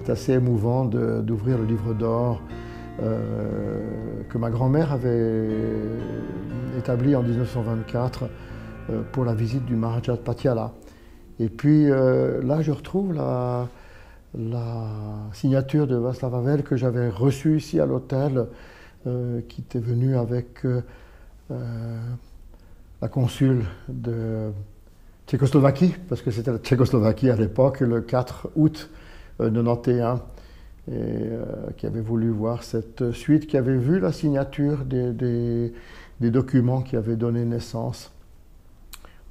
C'est assez émouvant d'ouvrir le livre d'or que ma grand-mère avait établi en 1924 pour la visite du Maharaja de Patiala. Et puis là, je retrouve la signature de Václav Havel que j'avais reçue ici à l'hôtel, qui était venue avec la consul de Tchécoslovaquie, parce que c'était la Tchécoslovaquie à l'époque, le 4 août 91, et qui avait voulu voir cette suite, qui avait vu la signature des documents qui avaient donné naissance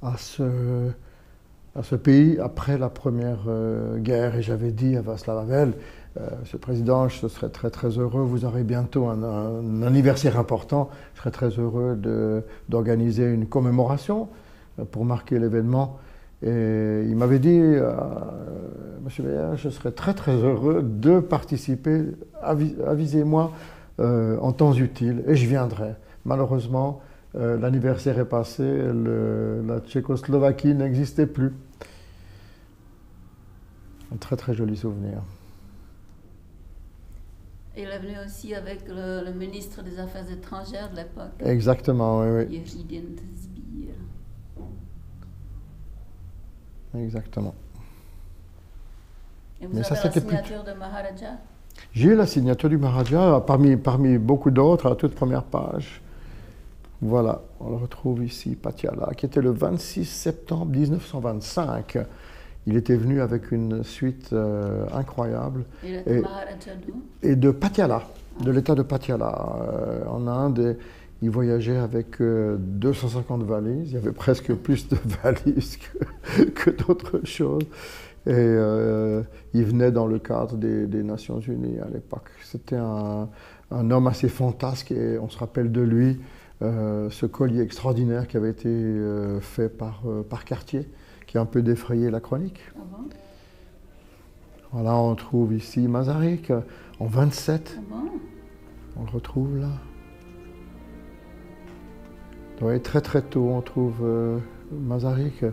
à ce pays après la Première Guerre. Et j'avais dit à Václav Havel, Monsieur le Président, je serais très très heureux, vous aurez bientôt un anniversaire important, je serais très heureux d'organiser une commémoration pour marquer l'événement. Et il m'avait dit, Monsieur Weyer, je serais très très heureux de participer, avisez-moi en temps utile, et je viendrai. Malheureusement, l'anniversaire est passé, la Tchécoslovaquie n'existait plus. Un très très joli souvenir. Il est venu aussi avec le ministre des Affaires étrangères de l'époque. Exactement, oui. Jiří Dienstbier. Exactement. Et vous avez la signature de Maharaja? J'ai eu la signature du Maharaja parmi beaucoup d'autres à la toute première page. Voilà, on le retrouve ici, Patiala, qui était le 26 septembre 1925. Il était venu avec une suite incroyable. Il était Maharaja d'où? Et de Patiala, de l'état de Patiala, en Inde. Il voyageait avec 250 valises. Il y avait presque plus de valises que d'autres choses. Et il venait dans le cadre des Nations Unies à l'époque. C'était un homme assez fantasque et on se rappelle de lui. Ce collier extraordinaire qui avait été fait par Cartier, qui a un peu défrayé la chronique. Ah bon? Voilà, on trouve ici Masaryk en 27. Ah bon? On le retrouve là. Oui, très très tôt, on trouve Masaryk.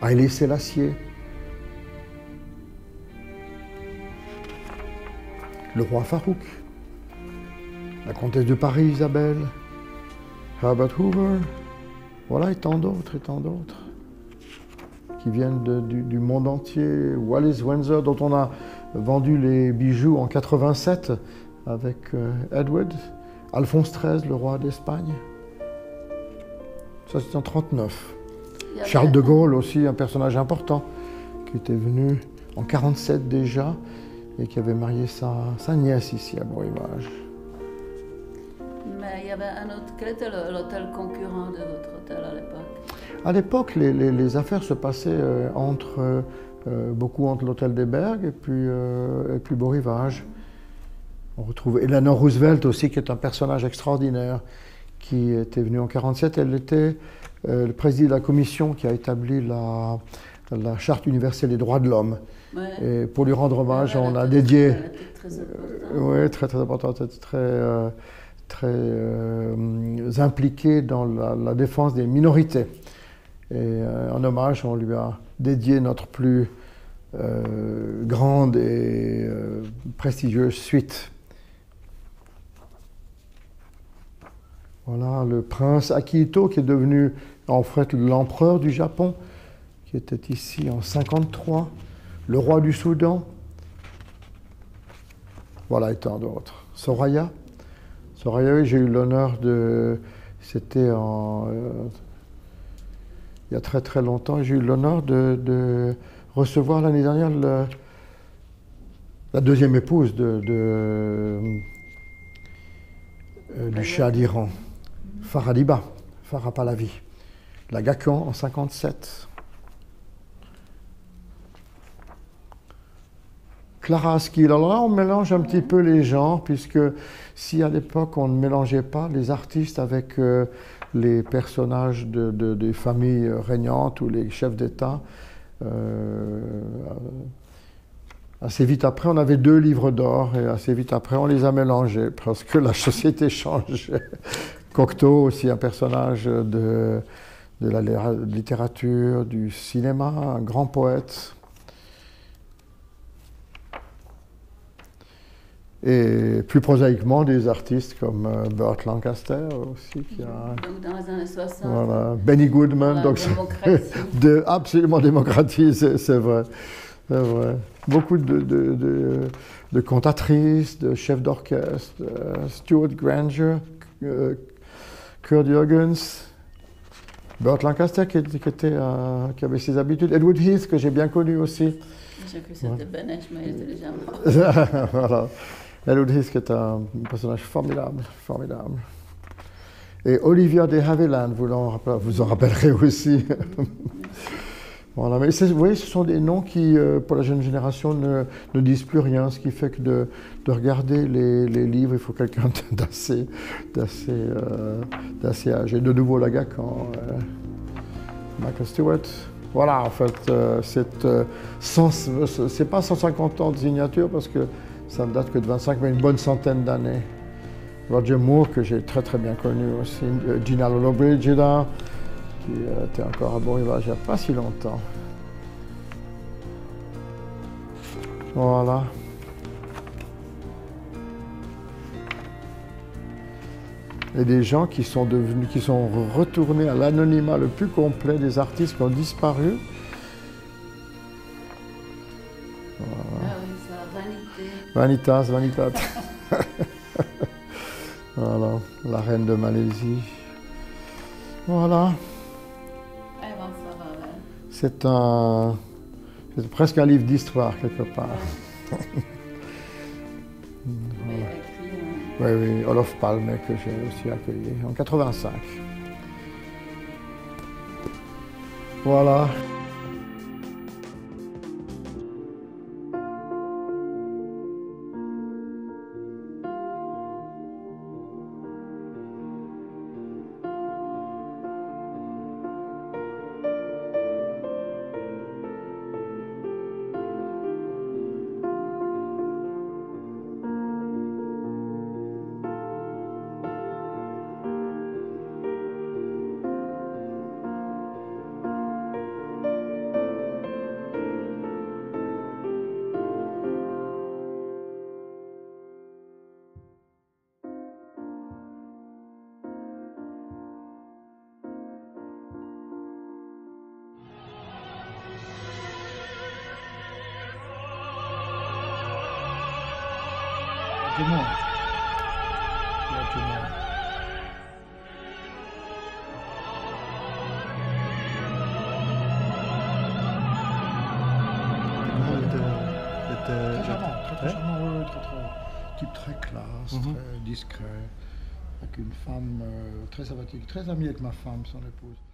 Haïlé Sélassié. Le roi Farouk. La comtesse de Paris, Isabelle, Herbert Hoover, voilà, et tant d'autres, qui viennent du monde entier. Wallis Windsor, dont on a vendu les bijoux en 87 avec Edward. Alphonse XIII, le roi d'Espagne. Ça, c'est en 39. Charles de Gaulle aussi, un personnage important, qui était venu en 47 déjà, et qui avait marié sa nièce ici à Beau-Rivage. Mais il y avait un autre. Quel était l'hôtel concurrent de votre hôtel à l'époque? À l'époque, les affaires se passaient beaucoup entre l'hôtel des Bergues et puis Beau-Rivage. On retrouve Eleanor Roosevelt aussi, qui est un personnage extraordinaire, qui était venue en 1947. Elle était le président de la commission qui a établi la Charte universelle des droits de l'homme. Ouais. Et pour lui rendre hommage, on a dédié... Oui, très très important, très impliqué dans la défense des minorités. Et en hommage, on lui a dédié notre plus grande et prestigieuse suite. Voilà, le prince Akihito, qui est devenu en fait l'empereur du Japon, qui était ici en 1953, le roi du Soudan, voilà, et tant d'autres. Soraya, j'ai eu l'honneur de... C'était il y a très très longtemps, j'ai eu l'honneur de recevoir l'année dernière la deuxième épouse du Shah d'Iran, Farah Pahlavi, la Gacon en 1957. Clara Askill. Alors là, on mélange un petit peu les genres, puisque si à l'époque on ne mélangeait pas les artistes avec les personnages des familles régnantes ou les chefs d'État, assez vite après, on avait 2 livres d'or, et assez vite après, on les a mélangés, parce que la société changeait. Cocteau, aussi un personnage de la littérature, du cinéma, un grand poète. Et plus prosaïquement, des artistes comme Burt Lancaster aussi, qui a... Donc dans les années 60. Voilà, Benny Goodman, La donc absolument démocratisé, c'est vrai. C'est vrai. Beaucoup de cantatrices, de chefs d'orchestre, Stuart Granger, Kurt Jürgens, Burt Lancaster qui avait ses habitudes, Edward Heath que j'ai bien connu aussi. J'ai cru que c'était Benesch, mais il était déjà mort. Voilà. Edward Heath qui est un personnage formidable, formidable. Et Olivia de Havilland, vous en rappellerez aussi. Voilà, mais vous voyez, ce sont des noms qui, pour la jeune génération, ne disent plus rien, ce qui fait que de regarder les livres, il faut quelqu'un d'assez âgé. De nouveau, Lagarcan, Michael Stewart. Voilà, en fait, c'est pas 150 ans de signature parce que ça ne date que de 25, mais une bonne centaine d'années. Roger Moore, que j'ai très très bien connu aussi, Gina Lollobrigida, qui était encore à bon rivage il n'y a pas si longtemps. Voilà. Et des gens qui sont retournés à l'anonymat le plus complet, des artistes qui ont disparu. Voilà. Ah oui, ça, Vanité. Vanitas. Voilà, la reine de Malaisie. Voilà. Eh ben, ça va, ouais. C'est presque un livre d'histoire quelque part. Ouais. Oui, Olof Palme que j'ai aussi accueilli en 85. Voilà. Du monde. Il y a du monde. Très charmant, très charmant, type très classe, très discret, avec une femme très sympathique, très amie avec ma femme, son épouse.